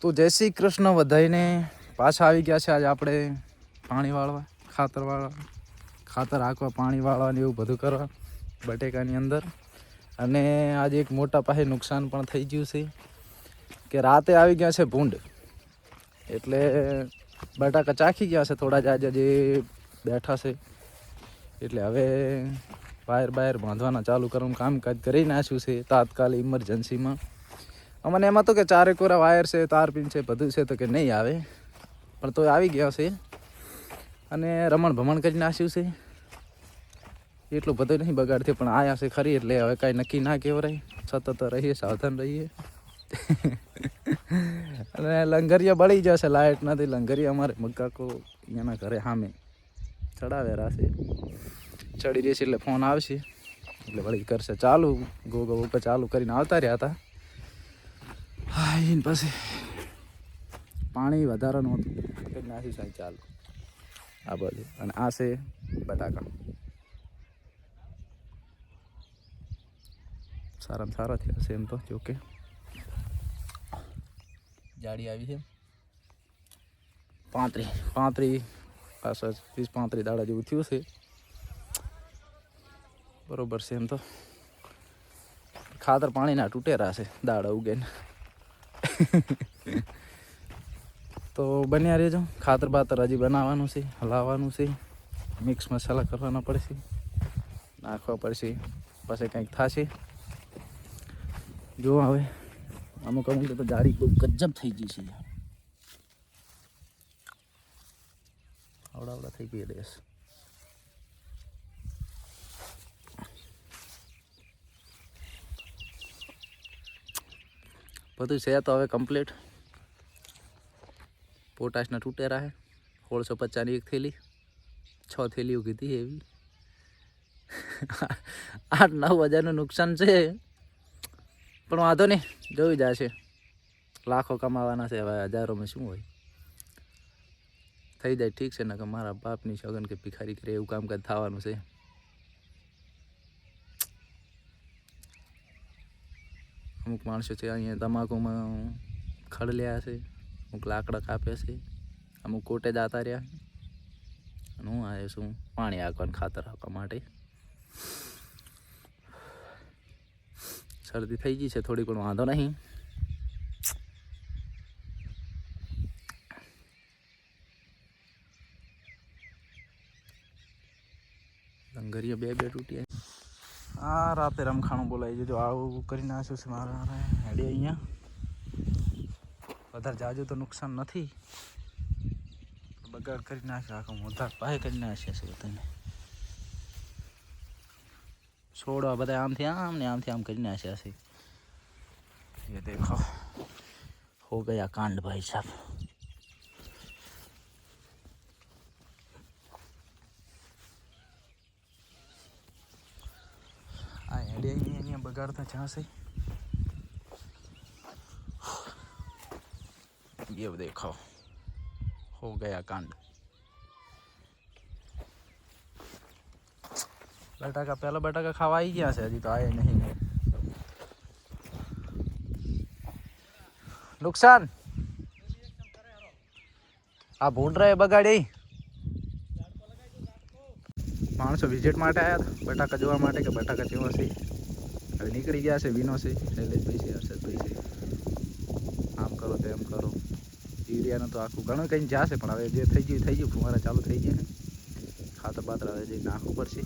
તો જય શ્રી કૃષ્ણ બધાઈને પાછા આવી ગયા છે આજે આપણે પાણી વાળવા ખાતર હાંકવા પાણી વાળવાની એવું બધું કરવા બટેકાની અંદર. અને આજે એક મોટા પાસે નુકસાન પણ થઈ ગયું છે કે રાતે આવી ગયા છે ભૂંડ, એટલે બટાકા ચાખી ગયા છે થોડા જ આજે જે બેઠા છે. એટલે હવે વાયર બાંધવાના ચાલુ કરવાનું કામકાજ કરી નાખ્યું છે તાત્કાલિક ઇમરજન્સીમાં. અમને એમાં તો કે ચારે કોરા વાયર છે, તાર પિન છે, બધું છે તો કે નહીં આવે, પણ તો આવી ગયા છે અને રમણ ભમણ કરી નાખ્યું છે. એટલું બધું નહીં બગાડતી પણ આયા છે ખરી, એટલે હવે કાંઈ નક્કી ના કહેવાય. સતત રહીએ, સાવધાન રહીએ. અને લંગરિયા બળી જશે, લાઇટ નથી. લંગરિયા અમારે મગાકો એના ઘરે સામે ચડાવેરા છે, ચડી રહેશે એટલે ફોન આવશે એટલે વળી કરશે ચાલુ. ગોગો ઉપર ચાલુ કરીને આવતા રહ્યા હતા. હા એને પછી પાણી વધારાનું હતું કરી નાખ્યું સાહેબ ચાલુ આ બધું. અને આ છે બટાકા, સારામાં સારા થયા છે એમ તો. જોકે જાડી આવી છે 35 પાછળ 30-35 દાડા જેવું થયું છે. બરોબર છે એમ તો. ખાતર પાણીના તૂટેરા છે દાડા ઉગે ને. તો બન્યા રહેજો. ખાતર બાતર હજી બનાવવાનું છે, હલાવવાનું છે, મિક્સ મસાલા કરવાના પડશે, નાખવા પડશે, પછી કંઈક થશે. જો હવે અમુક તો જાડી બહુ ગજબ થઈ ગઈ છે. આવડા થઈ ગઈ ડેસ. બધું છે તો હવે કમ્પ્લીટ. પોટાશના તૂટેરા છે 1650ની એક થેલી, 6 થેલીઓ કીધી એવી. 8-9 હજારનું નુકસાન છે, પણ વાંધો નહીં, જોઈ જશે. લાખો કમાવાના છે, હવે હજારોમાં શું હોય. થઈ જાય ઠીક છે ને, કે મારા બાપની સગન કે ભિખારી કરે એવું કામકાજ થવાનું છે. અમુક માણસો છે અહીંયા તમાકુમાં ખડલ્યા છે, અમુક લાકડા કાપે છે, અમુક કોટે જતા રહ્યા. અને હું આવ્યો છું પાણી હાંકવાનું, ખાતર હાંકવા માટે. શરદી થઈ ગઈ છે થોડી, પણ વાંધો નહીં. લંગરીઓ બે તૂટ્યા. હા રાતે રમખાણું બોલાવી દેજો. આવું કરી નાખ્યું છે મારા હેડે. અહીંયા વધારે જાજુ તો નુકસાન નથી, બગાડ કરી નાખ્યો આખો મોઢા પાય કરી નાખ્યા છે બધાને. છોડવા બધા આમથી આમ ને આમથી આમ કરી નાખ્યા છે. ये देखो हो गया कांड भाई साहब. આ હેડે અહીંયા બગાડતા ચાહશે. ये देखो हो गया कांड. बटाका पहला बटाका खावा ही गया से, हजी तो आए नहीं. नुकसान આ ભૂંડ રહે બગાડી. માણસો વિઝિટ માટે આવ્યા હતા બટાકા જોવા માટે કે બટાકા કેવા છે. હવે નીકળી ગયા છે. વિનો છે, શૈલેષભાઈ છે, હર્ષદભાઈ છે. આમ કરો તેમ કરો. યુરિયાનું તો આખું ઘણું કંઈ જશે, પણ હવે જે થઈ ગયું. ફુવારા ચાલુ થઈ ગયા છે. ખાતર બાતર હવે જઈ નાખવું પડશે.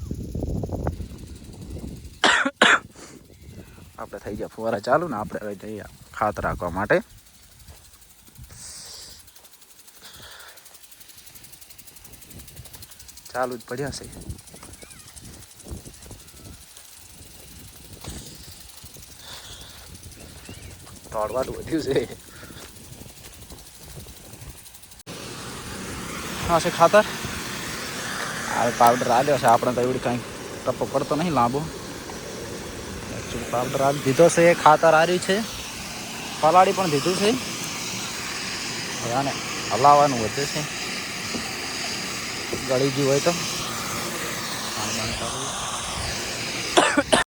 આપણે થઈ ગયા ફુવારા ચાલુ ને આપણે હવે જઈએ ખાતર રાખવા માટે. ચાલુ જ પડ્યા છે. તોડવાનું વધ્યું છે. હા છે ખાતર. હવે પાવડર આવ્યો છે. આપણે તો એવડી કાંઈ ટપ્પો પડતો નહીં લાંબો. એકચુઅલી પાવડર આ દીધો છે, ખાતર આવ્યું છે, પલાળી પણ દીધું છે. હવે આને હલાવવાનું વધે છે. ગળી ગયું હોય તો